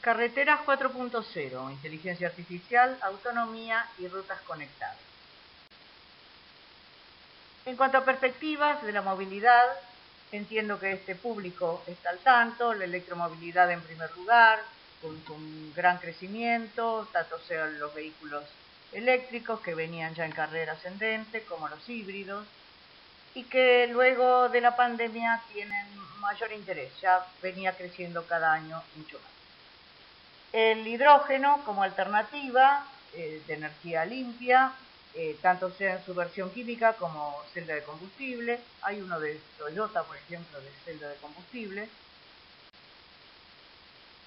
Carreteras 4.0, inteligencia artificial, autonomía y rutas conectadas. En cuanto a perspectivas de la movilidad, entiendo que este público está al tanto, la electromovilidad en primer lugar, con gran crecimiento, tanto sean los vehículos eléctricos que venían ya en carrera ascendente, como los híbridos, y que luego de la pandemia tienen mayor interés, ya venía creciendo cada año mucho más. El hidrógeno como alternativa de energía limpia, tanto sea en su versión química como celda de combustible. Hay uno de Toyota, por ejemplo, de celda de combustible.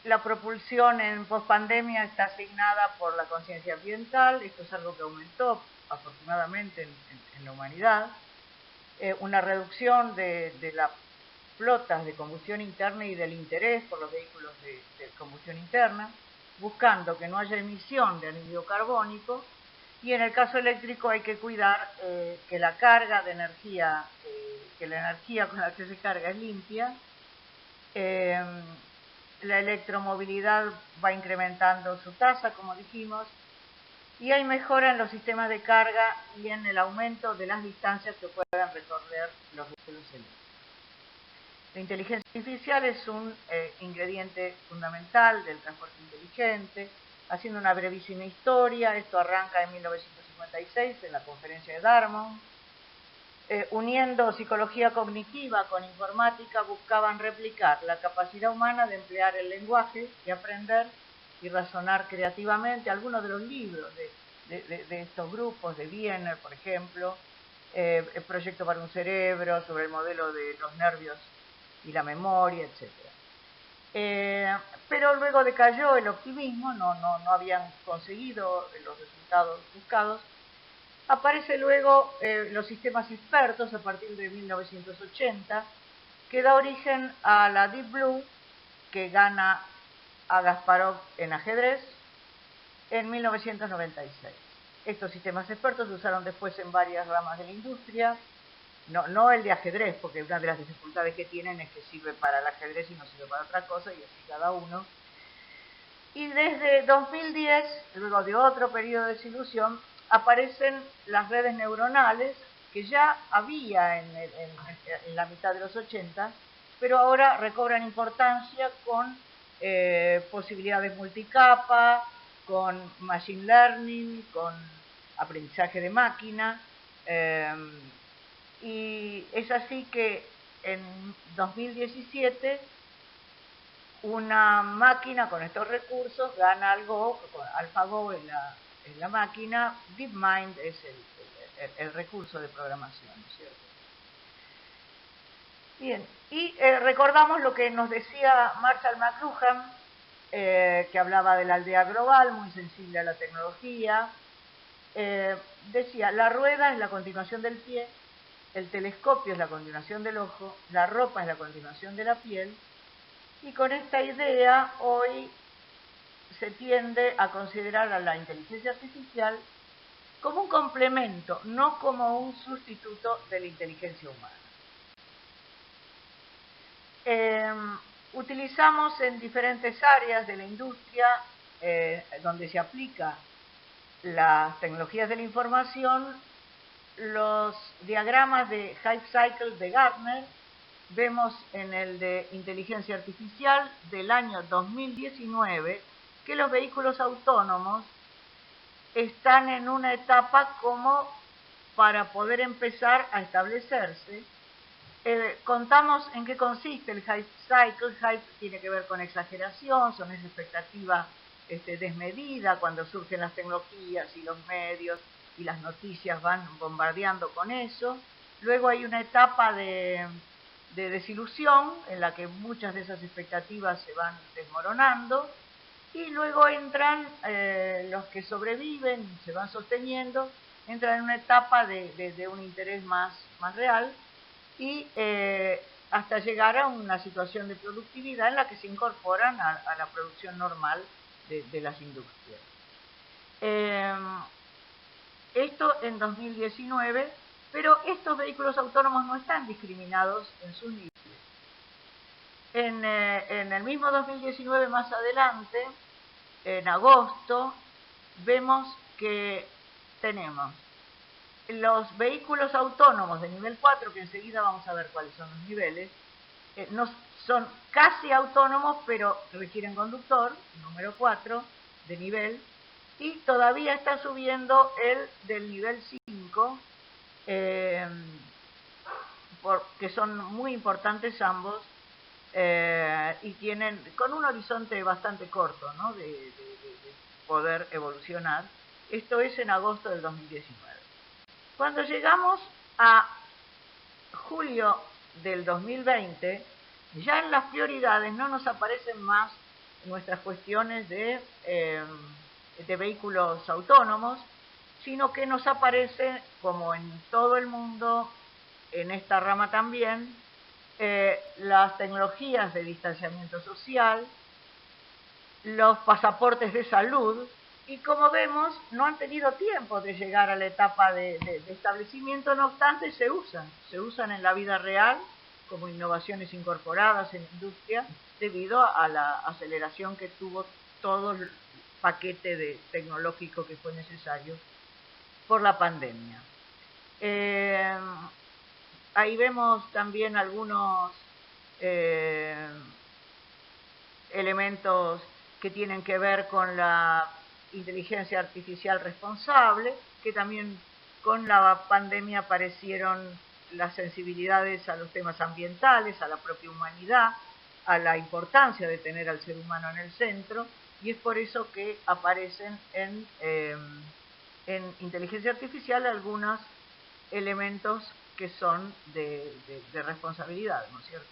La propulsión en pospandemia está asignada por la conciencia ambiental. Esto es algo que aumentó afortunadamente en la humanidad. Una reducción de las flotas de combustión interna y del interés por los vehículos de combustión interna, buscando que no haya emisión de anhídrido carbónico. Y en el caso eléctrico hay que cuidar que la carga de energía, que la energía con la que se carga es limpia. La electromovilidad va incrementando su tasa, como dijimos, y hay mejora en los sistemas de carga y en el aumento de las distancias que puedan recorrer los vehículos eléctricos. La inteligencia artificial es un ingrediente fundamental del transporte inteligente. Haciendo una brevísima historia, esto arranca en 1956 en la conferencia de Dartmouth. Uniendo psicología cognitiva con informática, buscaban replicar la capacidad humana de emplear el lenguaje y aprender y razonar creativamente. Algunos de los libros de estos grupos, de Wiener, por ejemplo, el proyecto para un cerebro, sobre el modelo de los nervios y la memoria, etc. Pero luego decayó el optimismo, no habían conseguido los resultados buscados. Aparece luego los sistemas expertos a partir de 1980, que da origen a la Deep Blue, que gana a Kasparov en ajedrez en 1996. Estos sistemas expertos se usaron después en varias ramas de la industria, no el de ajedrez, porque una de las dificultades que tienen es que sirve para el ajedrez y no sirve para otra cosa, y así cada uno. Y desde 2010, luego de otro periodo de desilusión, aparecen las redes neuronales, que ya había en la mitad de los 80, pero ahora recobran importancia con posibilidades multicapa, con machine learning, con aprendizaje de máquina. Y es así que en 2017 una máquina con estos recursos gana algo, AlphaGo en la máquina, DeepMind es el recurso de programación, ¿no es cierto? Bien, y recordamos lo que nos decía Marshall McLuhan, que hablaba de la aldea global, muy sensible a la tecnología. Decía, la rueda es la continuación del pie, el telescopio es la continuación del ojo, la ropa es la continuación de la piel, y con esta idea hoy se tiende a considerar a la inteligencia artificial como un complemento, no como un sustituto de la inteligencia humana. Utilizamos en diferentes áreas de la industria donde se aplica las tecnologías de la información los diagramas de Hype Cycle de Gartner. Vemos en el de inteligencia artificial del año 2019 que los vehículos autónomos están en una etapa como para poder empezar a establecerse. Contamos en qué consiste el Hype Cycle. Hype tiene que ver con exageración, son esa expectativa desmedida cuando surgen las tecnologías y los medios y las noticias van bombardeando con eso. Luego hay una etapa de desilusión en la que muchas de esas expectativas se van desmoronando, y luego entran los que sobreviven y se van sosteniendo, entran en una etapa de un interés más real, y hasta llegar a una situación de productividad en la que se incorporan a la producción normal de las industrias. Esto en 2019, pero estos vehículos autónomos no están discriminados en sus niveles. En el mismo 2019, más adelante, en agosto, vemos que tenemos los vehículos autónomos de nivel 4, que enseguida vamos a ver cuáles son los niveles, no son casi autónomos, pero requieren conductor, número 4 de nivel, y todavía está subiendo el del nivel 5, que son muy importantes ambos, y tienen con un horizonte bastante corto, ¿no? de poder evolucionar. Esto es en agosto del 2019. Cuando llegamos a julio del 2020, ya en las prioridades no nos aparecen más nuestras cuestiones de vehículos autónomos, sino que nos aparecen, como en todo el mundo, en esta rama también, las tecnologías de distanciamiento social, los pasaportes de salud, y como vemos, no han tenido tiempo de llegar a la etapa de establecimiento, no obstante se usan en la vida real como innovaciones incorporadas en la industria debido a la aceleración que tuvo todo el paquete tecnológico que fue necesario por la pandemia. Ahí vemos también algunos elementos que tienen que ver con la inteligencia artificial responsable, que también con la pandemia aparecieron las sensibilidades a los temas ambientales, a la propia humanidad, a la importancia de tener al ser humano en el centro, y es por eso que aparecen en inteligencia artificial algunos elementos que son de responsabilidad, ¿no es cierto?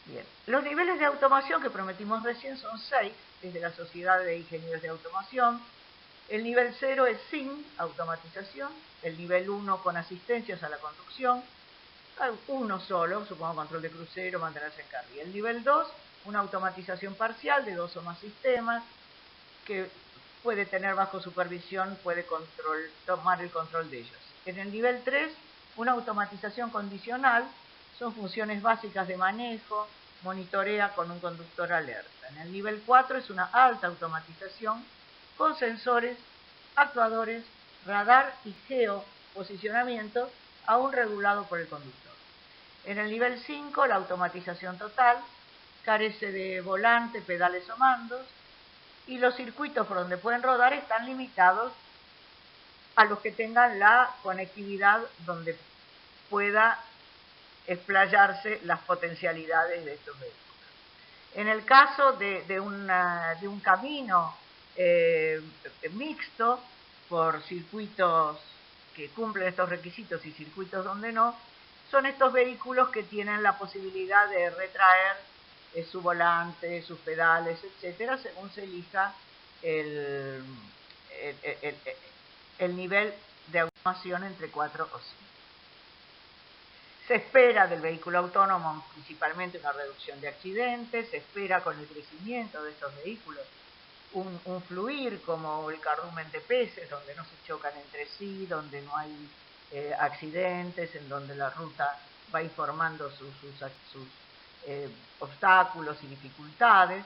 Bien, los niveles de automación que prometimos recién son 6, desde la Sociedad de Ingenieros de Automación. El nivel 0 es sin automatización, el nivel 1 con asistencias a la conducción, uno solo, supongo control de crucero, mantenerse en carga. El nivel 2, una automatización parcial de 2 o más sistemas, que puede tener bajo supervisión, puede tomar el control de ellos. En el nivel 3, una automatización condicional, son funciones básicas de manejo, monitorea con un conductor alerta. En el nivel 4 es una alta automatización con sensores, actuadores, radar y geoposicionamiento, aún regulado por el conductor. En el nivel 5, la automatización total, carece de volante, pedales o mandos, y los circuitos por donde pueden rodar están limitados a los que tengan la conectividad donde pueda explayarse las potencialidades de estos vehículos. En el caso de un camino mixto por circuitos que cumplen estos requisitos y circuitos donde no, son estos vehículos que tienen la posibilidad de retraer su volante, sus pedales, etcétera, según se elija el nivel de automación entre 4 o 5. Se espera del vehículo autónomo principalmente una reducción de accidentes, se espera con el crecimiento de estos vehículos un fluir como el cardumen de peces, donde no se chocan entre sí, donde no hay accidentes, en donde la ruta va informando sus obstáculos y dificultades.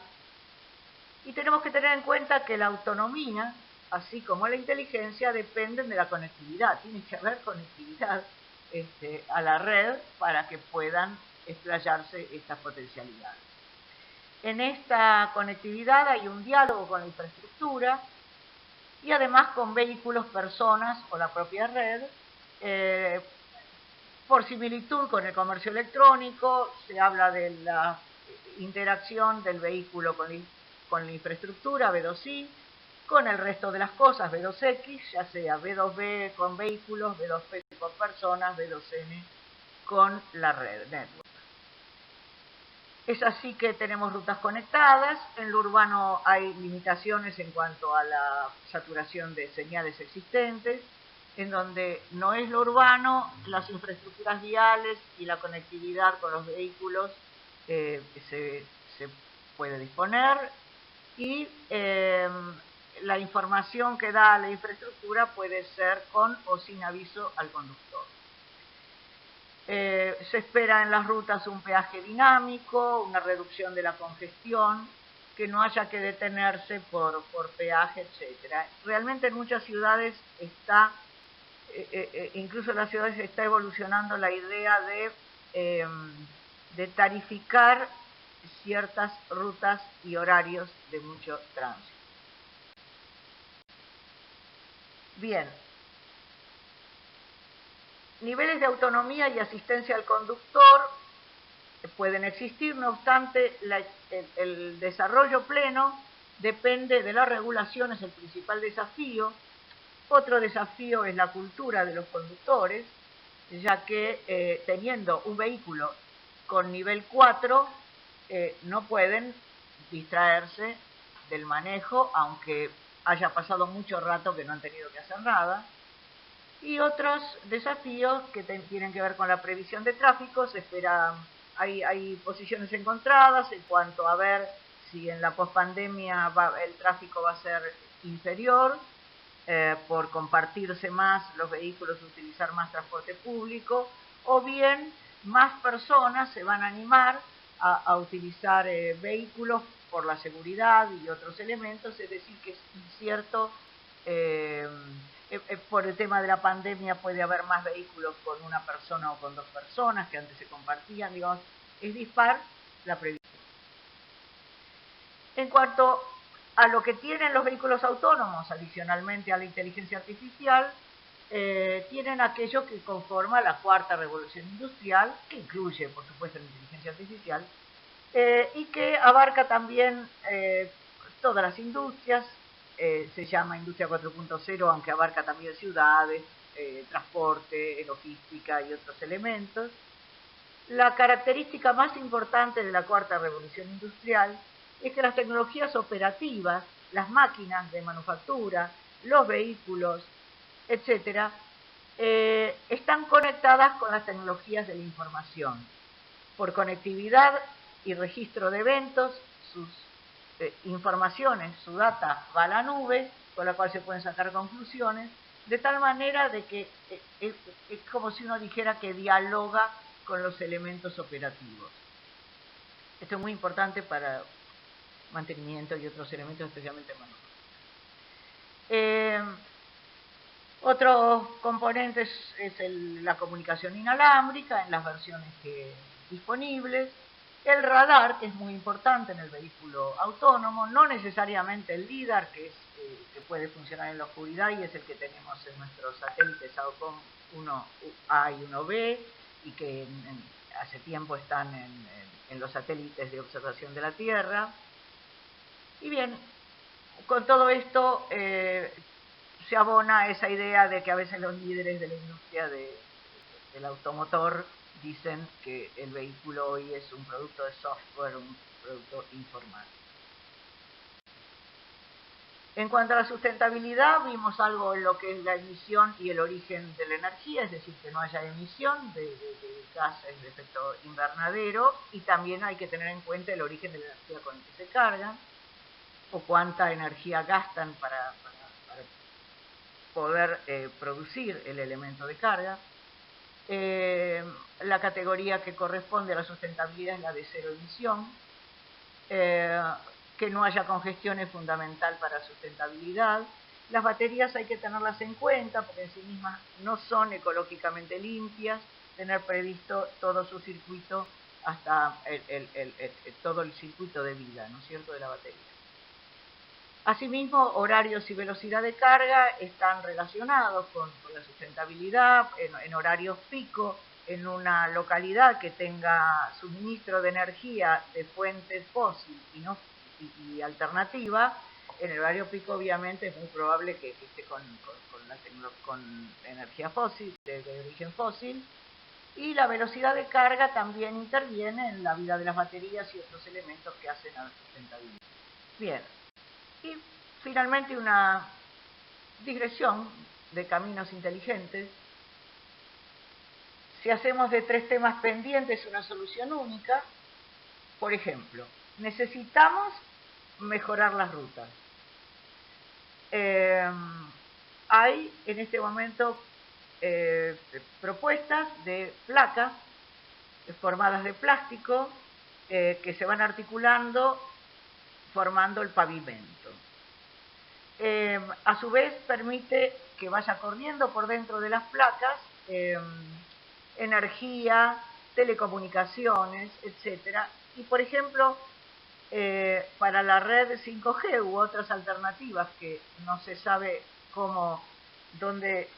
Y tenemos que tener en cuenta que la autonomía, así como la inteligencia, dependen de la conectividad. Tiene que haber conectividad a la red para que puedan explayarse estas potencialidades. En esta conectividad hay un diálogo con la infraestructura y además con vehículos, personas o la propia red. Por similitud con el comercio electrónico, se habla de la interacción del vehículo con la infraestructura, B2C, con el resto de las cosas, B2X, ya sea B2B con vehículos, B2P con personas, B2N con la red, network. Es así que tenemos rutas conectadas. En lo urbano hay limitaciones en cuanto a la saturación de señales existentes. En donde no es lo urbano, las infraestructuras viales y la conectividad con los vehículos se puede disponer, y la información que da la infraestructura puede ser con o sin aviso al conductor. Se espera en las rutas un peaje dinámico, una reducción de la congestión, que no haya que detenerse por peaje, etc. Realmente en muchas ciudades está, incluso en las ciudades está evolucionando la idea de tarificar ciertas rutas y horarios de mucho tránsito. Bien. Niveles de autonomía y asistencia al conductor pueden existir, no obstante, el desarrollo pleno depende de la regulación, es el principal desafío. Otro desafío es la cultura de los conductores, ya que teniendo un vehículo con nivel 4, no pueden distraerse del manejo, aunque haya pasado mucho rato que no han tenido que hacer nada. Y otros desafíos que tienen que ver con la previsión de tráfico. Se espera, hay posiciones encontradas en cuanto a ver si en la pospandemia el tráfico va a ser inferior, por compartirse más los vehículos, utilizar más transporte público, o bien más personas se van a animar a utilizar vehículos por la seguridad y otros elementos, es decir, que es incierto. Por el tema de la pandemia puede haber más vehículos con una persona o con dos personas que antes se compartían, digamos, es dispar la previsión. En cuanto a lo que tienen los vehículos autónomos, adicionalmente a la inteligencia artificial, tienen aquello que conforma la cuarta revolución industrial, que incluye, por supuesto, la inteligencia artificial, y que abarca también todas las industrias. Se llama Industria 4.0, aunque abarca también ciudades, transporte, logística y otros elementos. La característica más importante de la cuarta revolución industrial es que las tecnologías operativas, las máquinas de manufactura, los vehículos, etc., están conectadas con las tecnologías de la información. Por conectividad y registro de eventos, sus informaciones, su data va a la nube, con la cual se pueden sacar conclusiones, de tal manera de que es como si uno dijera que dialoga con los elementos operativos. Esto es muy importante para mantenimiento y otros elementos, especialmente manufactura. Otros componentes es la comunicación inalámbrica en las versiones disponibles. El radar, que es muy importante en el vehículo autónomo, no necesariamente el LIDAR, que puede funcionar en la oscuridad y es el que tenemos en nuestros satélites SAOCOM 1A y 1B, y que hace tiempo están en los satélites de observación de la Tierra. Y bien, con todo esto se abona esa idea de que a veces los líderes de la industria del automotor dicen que el vehículo hoy es un producto de software, un producto informático. En cuanto a la sustentabilidad, vimos algo en lo que es la emisión y el origen de la energía, es decir, que no haya emisión de gases de efecto invernadero, y también hay que tener en cuenta el origen de la energía con el que se cargan, o cuánta energía gastan para poder producir el elemento de carga. La categoría que corresponde a la sustentabilidad es la de cero emisión. Que no haya congestión es fundamental para sustentabilidad. Las baterías hay que tenerlas en cuenta porque en sí mismas no son ecológicamente limpias. Tener previsto todo su circuito, hasta todo el circuito de vida, ¿no es cierto?, de la batería. Asimismo, horarios y velocidad de carga están relacionados con la sustentabilidad. En horarios pico, en una localidad que tenga suministro de energía de fuentes fósil y alternativa, en el horario pico obviamente es muy probable que esté con energía fósil, de origen fósil. Y la velocidad de carga también interviene en la vida de las baterías y otros elementos que hacen a la sustentabilidad. Bien. Y finalmente una digresión de caminos inteligentes. Si hacemos de 3 temas pendientes una solución única, por ejemplo, necesitamos mejorar las rutas. Hay en este momento propuestas de placas formadas de plástico que se van articulando formando el pavimento. A su vez permite que vaya corriendo por dentro de las placas energía, telecomunicaciones, etcétera. Y por ejemplo, para la red 5G u otras alternativas que no se sabe dónde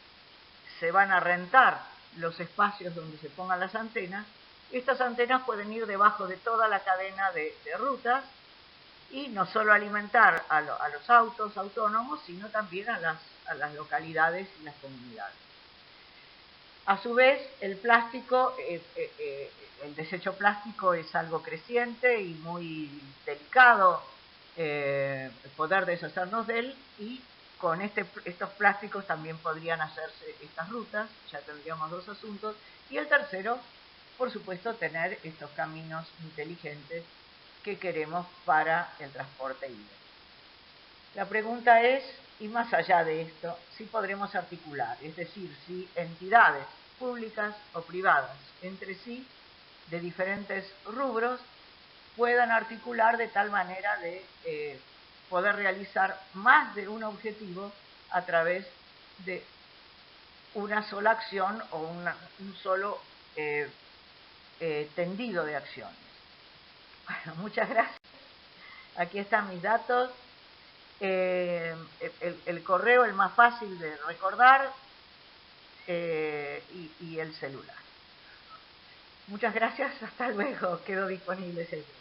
se van a rentar los espacios donde se pongan las antenas, estas antenas pueden ir debajo de toda la cadena de rutas y no solo alimentar a los autos autónomos, sino también a las localidades y las comunidades. A su vez, el plástico, el desecho plástico es algo creciente y muy delicado poder deshacernos de él, y con estos plásticos también podrían hacerse estas rutas, ya tendríamos dos asuntos. Y el tercero, por supuesto, tener estos caminos inteligentes que queremos para el transporte híbrido. La pregunta es, y más allá de esto, si podremos articular, es decir, si entidades públicas o privadas entre sí, de diferentes rubros, puedan articular de tal manera de poder realizar más de un objetivo a través de una sola acción o un solo tendido de acciones. Bueno, muchas gracias. Aquí están mis datos. El correo, el más fácil de recordar, y el celular. Muchas gracias, hasta luego, quedo disponible siempre.